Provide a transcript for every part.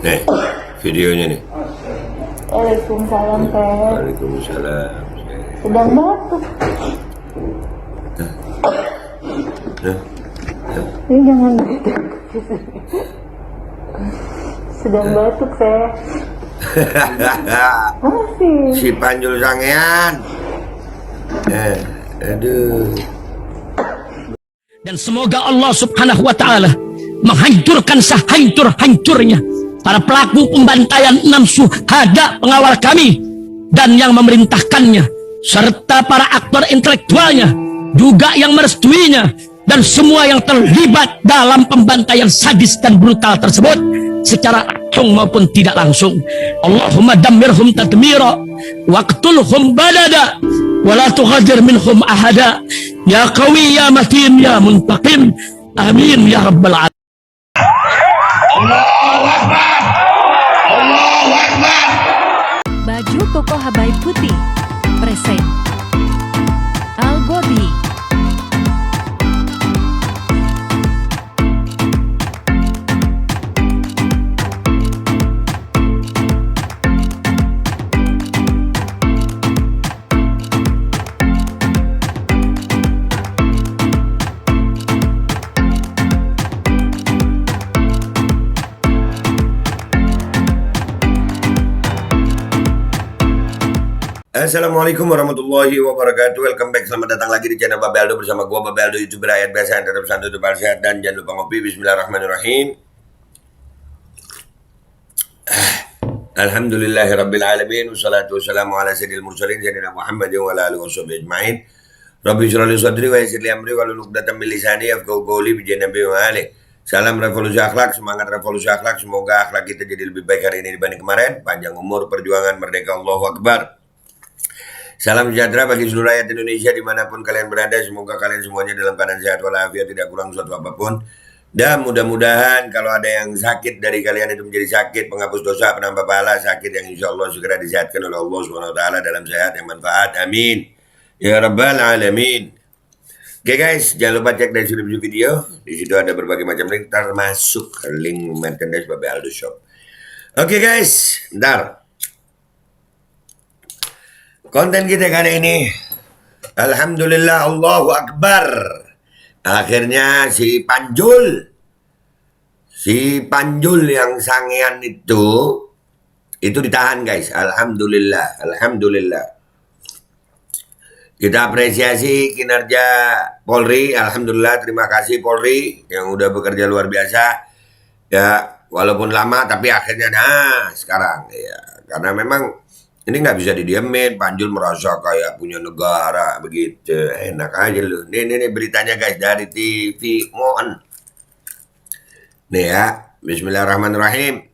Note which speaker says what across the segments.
Speaker 1: Nih, videonya nih.
Speaker 2: Waalaikumsalam, Teh.
Speaker 1: Waalaikumsalam.
Speaker 2: Sedang batuk.
Speaker 1: Nah,
Speaker 2: Ini jangan batuk. Sedang batuk, Teh. Masih.
Speaker 1: si Panjul Sangean. Aduh.
Speaker 3: Dan semoga Allah subhanahu wa ta'ala menghancurkan sehancur-hancurnya para pelaku pembantaian 6 syuhada pengawal kami dan yang memerintahkannya, serta para aktor intelektualnya juga yang merestuinya, dan semua yang terlibat dalam pembantaian sadis dan brutal tersebut secara langsung maupun tidak langsung. Allahumma dammirhum tadmira waqtulhum balada wala tughadir minhum ahada ya qawi ya matin ya muntaqim amin ya rabbal alamin.
Speaker 1: Allahu Akbar. Allahu Akbar.
Speaker 4: Baju koko Habaib Putih present Al Gobi.
Speaker 1: Assalamualaikum warahmatullahi wabarakatuh. Welcome back, selamat datang lagi di channel Babeldo bersama gua Babeldo, YouTuber rakyat biasa yang tetap santuy, tetap sehat, dan jangan lupa ngopi. Bismillahirrahmanirrahim. Alhamdulillahirabbil alamin, wassalatu wassalamu ala sayyidil mursalin sayyidina Muhammadin wa ala alihi washabihi ajmain. Rabbi shrah li sadri wa yassir li amri wahlul 'uqdatam min lisani yafqahu qawli bi janabi wa ali. Salam revolusi akhlak, semangat revolusi akhlak. Semoga akhlak kita jadi lebih baik hari ini dibanding kemarin. Panjang umur, perjuangan, merdeka, Allahu Akbar. Salam sejahtera bagi seluruh rakyat Indonesia dimanapun kalian berada. Semoga kalian semuanya dalam keadaan sehat walafiat, tidak kurang suatu apapun. Dan mudah-mudahan kalau ada yang sakit dari kalian itu menjadi sakit, penghapus dosa, penambah pahala, sakit yang insya Allah segera disehatkan oleh Allah SWT dalam sehat yang manfaat. Amin. Ya Rabbal Alamin. Oke guys, jangan lupa cek deskripsi video. Di situ ada berbagai macam link, termasuk link merchandise Babeldo Shop. Oke guys, ntar. Konten kita kali ini, alhamdulillah, Allahu Akbar. Akhirnya si Panjul yang sangean itu ditahan guys. Alhamdulillah, alhamdulillah. Kita apresiasi kinerja Polri. Alhamdulillah, terima kasih Polri yang udah bekerja luar biasa. Ya, walaupun lama tapi akhirnya sekarang ya, karena memang ini nggak bisa didiamin. Panjul merasa kayak punya negara begitu. Enak aja lu. Nih beritanya guys dari TV Mon. Nih ya, bismillahirrahmanirrahim.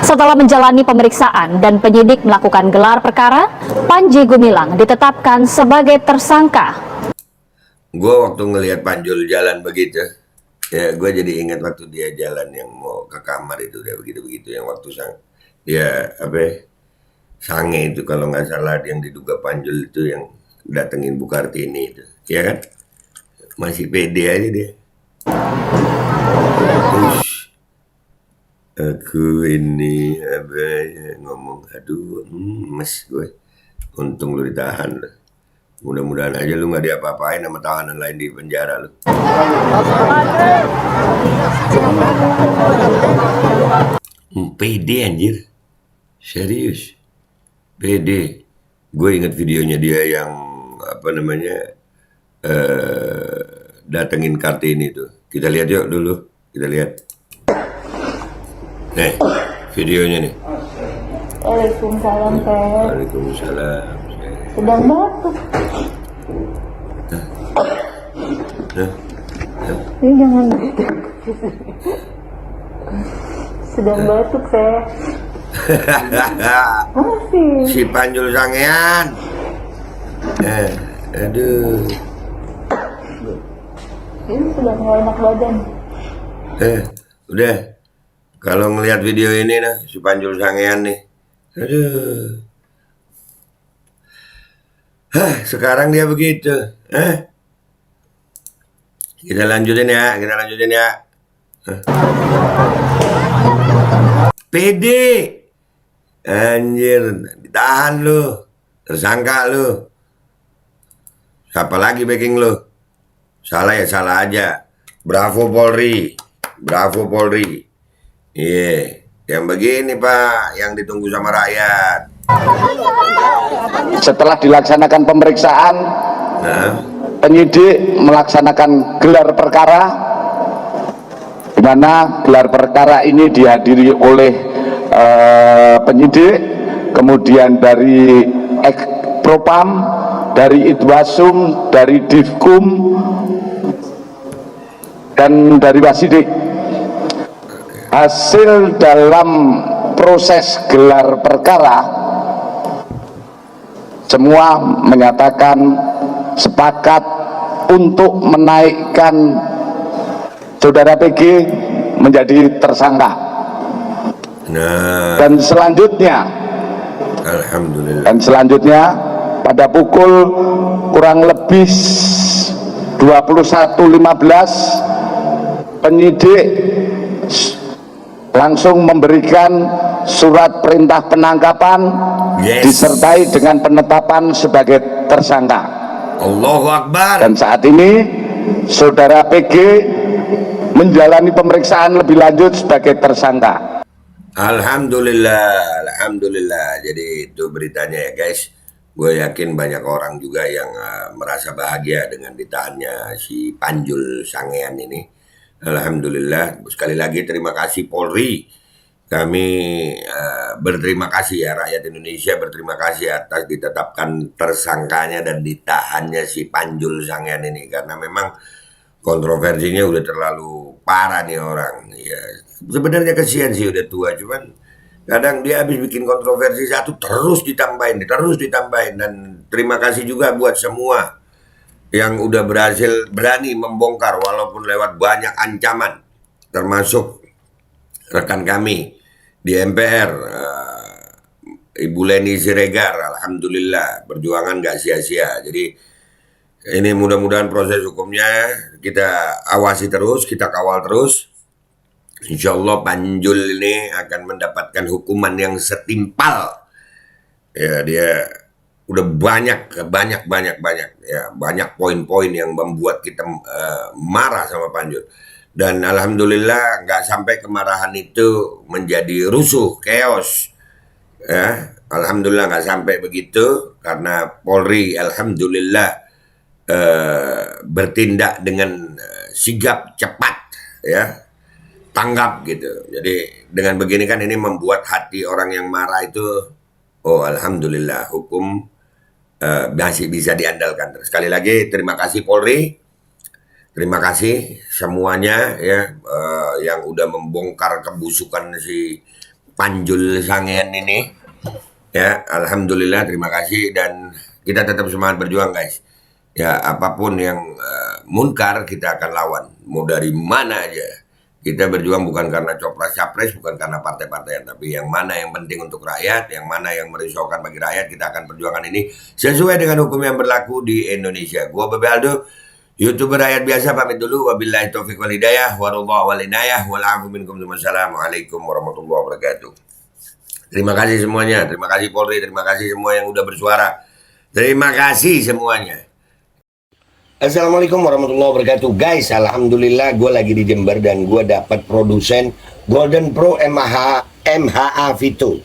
Speaker 5: Setelah menjalani pemeriksaan dan penyidik melakukan gelar perkara, Panji Gumilang ditetapkan sebagai tersangka.
Speaker 1: Gue waktu ngelihat Panjul jalan begitu, ya gue jadi ingat waktu dia jalan yang mau ke kamar itu udah begitu-begitu, yang waktu Sange itu kalau nggak salah, yang diduga Panjul itu yang datengin Bu Kartini itu, ya kan? Masih pede aja dia. Aku ini ngomong, aduh, mas gue, untung lu ditahan. Mudah-mudahan aja lu nggak diapa-apain sama tahanan lain di penjara lu. Pede anjir, serius. PD, gue inget videonya dia yang datengin Kartini itu. Kita lihat yuk dulu, kita lihat. Nih, videonya nih.
Speaker 2: Waalaikumsalam, Teh.
Speaker 1: Waalaikumsalam.
Speaker 2: Sedang batuk. Ini jangan batuk. Sedang batuk, Teh. Masih.
Speaker 1: Si Panjul Sangean. Aduh.
Speaker 2: Ini sudah nggak enak badan.
Speaker 1: Udah. Kalau ngelihat video ini si Panjul Sangean nih. Aduh. Sekarang dia begitu. Kita lanjutin ya, Pede. Anjir, ditahan lu. Tersangka lu. Siapa lagi backing lu? Salah ya salah aja. Bravo Polri. Bravo Polri. Iya. Yang begini Pak, yang ditunggu sama rakyat.
Speaker 6: Setelah dilaksanakan pemeriksaan, penyidik melaksanakan gelar perkara, di mana gelar perkara ini dihadiri oleh penyidik, kemudian dari Propam, dari Idwasum, dari Divkum, dan dari Wasidik. Hasil dalam proses gelar perkara, semua menyatakan sepakat untuk menaikkan saudara PG menjadi tersangka.
Speaker 1: Nah,
Speaker 6: Dan selanjutnya pada pukul kurang lebih 21.15 penyidik langsung memberikan surat perintah penangkapan disertai dengan penetapan sebagai tersangka.
Speaker 1: Allahu Akbar.
Speaker 6: Dan saat ini saudara PG menjalani pemeriksaan lebih lanjut sebagai tersangka.
Speaker 1: Alhamdulillah, alhamdulillah. Jadi itu beritanya ya guys. Gue yakin banyak orang juga yang merasa bahagia dengan ditahannya si Panjul Sangean ini. Alhamdulillah. Sekali lagi terima kasih Polri. Kami berterima kasih ya, rakyat Indonesia berterima kasih atas ditetapkan tersangkanya dan ditahannya si Panjul Sangean ini, karena memang kontroversinya udah terlalu parah nih orang. Ya, sebenarnya kesian sih, udah tua, cuman kadang dia habis bikin kontroversi satu terus ditambahin dan terima kasih juga buat semua yang udah berani membongkar walaupun lewat banyak ancaman, termasuk rekan kami di MPR, Ibu Leni Siregar. Alhamdulillah perjuangan gak sia-sia. Jadi ini mudah-mudahan proses hukumnya kita awasi terus, kita kawal terus. Insya Allah Panjul ini akan mendapatkan hukuman yang setimpal. Ya, dia udah banyak ya, banyak poin-poin yang membuat kita marah sama Panjul. Dan alhamdulillah nggak sampai kemarahan itu menjadi rusuh, chaos. Ya, alhamdulillah nggak sampai begitu, karena Polri alhamdulillah bertindak dengan sigap, cepat, ya, tanggap gitu. Jadi dengan begini kan ini membuat hati orang yang marah itu, oh alhamdulillah hukum masih bisa diandalkan. Sekali lagi terima kasih Polri, terima kasih semuanya ya, yang udah membongkar kebusukan si Panjul Sangean ini ya. Alhamdulillah terima kasih, dan kita tetap semangat berjuang guys ya. Apapun yang munkar kita akan lawan, mau dari mana aja. Kita berjuang bukan karena copres-capres, bukan karena partai-partai, tapi yang mana yang penting untuk rakyat, yang mana yang merisaukan bagi rakyat, kita akan perjuangkan ini sesuai dengan hukum yang berlaku di Indonesia. Gua Bebe Aldo, YouTuber rakyat biasa, pamit dulu. Wabillahi taufiq wal hidayah, warahmatullahi wal inayah, wal afu minkum. Wassalamualaikum warahmatullahi wabarakatuh. Terima kasih semuanya, terima kasih Polri, terima kasih semua yang udah bersuara. Terima kasih semuanya. Assalamualaikum warahmatullahi wabarakatuh. Guys, alhamdulillah gue lagi di Jember dan gue dapat produsen Golden Pro MHA Vito.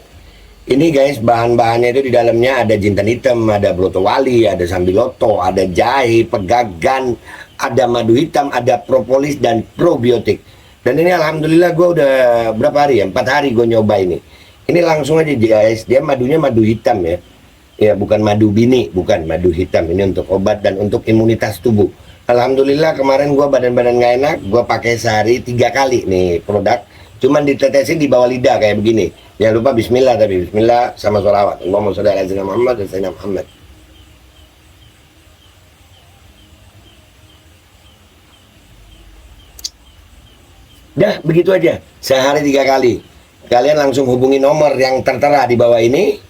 Speaker 1: Ini guys, bahan-bahannya itu di dalamnya ada jintan hitam, ada broto wali, ada sambiloto, ada jahe, pegagan, ada madu hitam, ada propolis dan probiotik. Dan ini alhamdulillah gue udah berapa hari ya? 4 hari gue nyoba ini. Ini langsung aja guys, dia madunya madu hitam ya. Ya, bukan madu bini, bukan madu hitam. Ini untuk obat dan untuk imunitas tubuh. Alhamdulillah kemarin gua badan-badan gak enak, gua pakai sehari 3 kali nih produk. Cuman ditetesin di bawah lidah kayak begini. Jangan lupa bismillah, tapi bismillah sama sholawat. Allahumma sholli ala sayyidina Muhammad dan sayyidina Muhammad. Dah, begitu aja. Sehari 3 kali. Kalian langsung hubungi nomor yang tertera di bawah ini.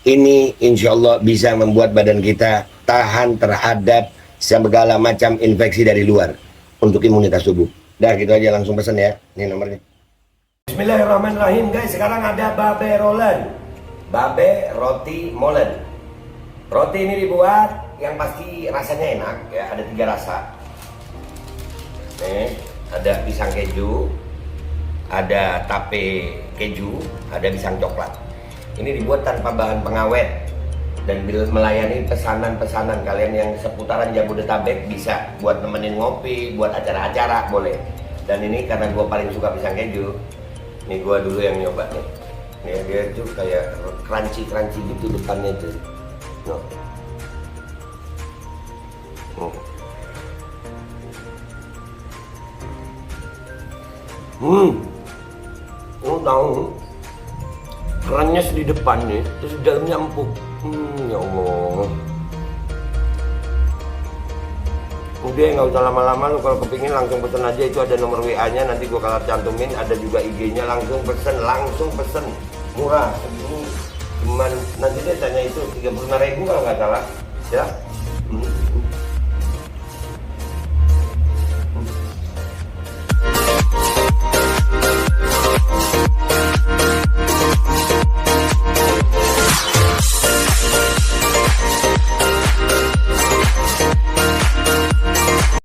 Speaker 1: Ini insya Allah bisa membuat badan kita tahan terhadap segala macam infeksi dari luar untuk imunitas tubuh. Dah gitu aja, langsung pesan ya. Ini nomornya. Bismillahirrahmanirrahim guys. Sekarang ada babe rolen, babe roti molen. Roti ini dibuat yang pasti rasanya enak ya. Ada 3 rasa. Nih, ada pisang keju, ada tape keju, ada pisang coklat. Ini dibuat tanpa bahan pengawet dan melayani pesanan-pesanan kalian yang seputaran Jabodetabek, bisa buat nemenin ngopi, buat acara-acara boleh. Dan ini karena gue paling suka pisang keju, nih gue dulu yang nyoba nih. Nih dia tuh kayak crunchy gitu depannya tuh. Lo tahu kerennya di depannya, terus di dalamnya empuk. Ya Allah. Udah nggak usah lama-lama, lu kalau kepingin langsung pesen aja, itu ada nomor WA-nya, nanti gua kalau cantumin, ada juga IG-nya, langsung pesen, murah. Segini cuman nanti dia tanya itu 35.000 kalau nggak salah ya.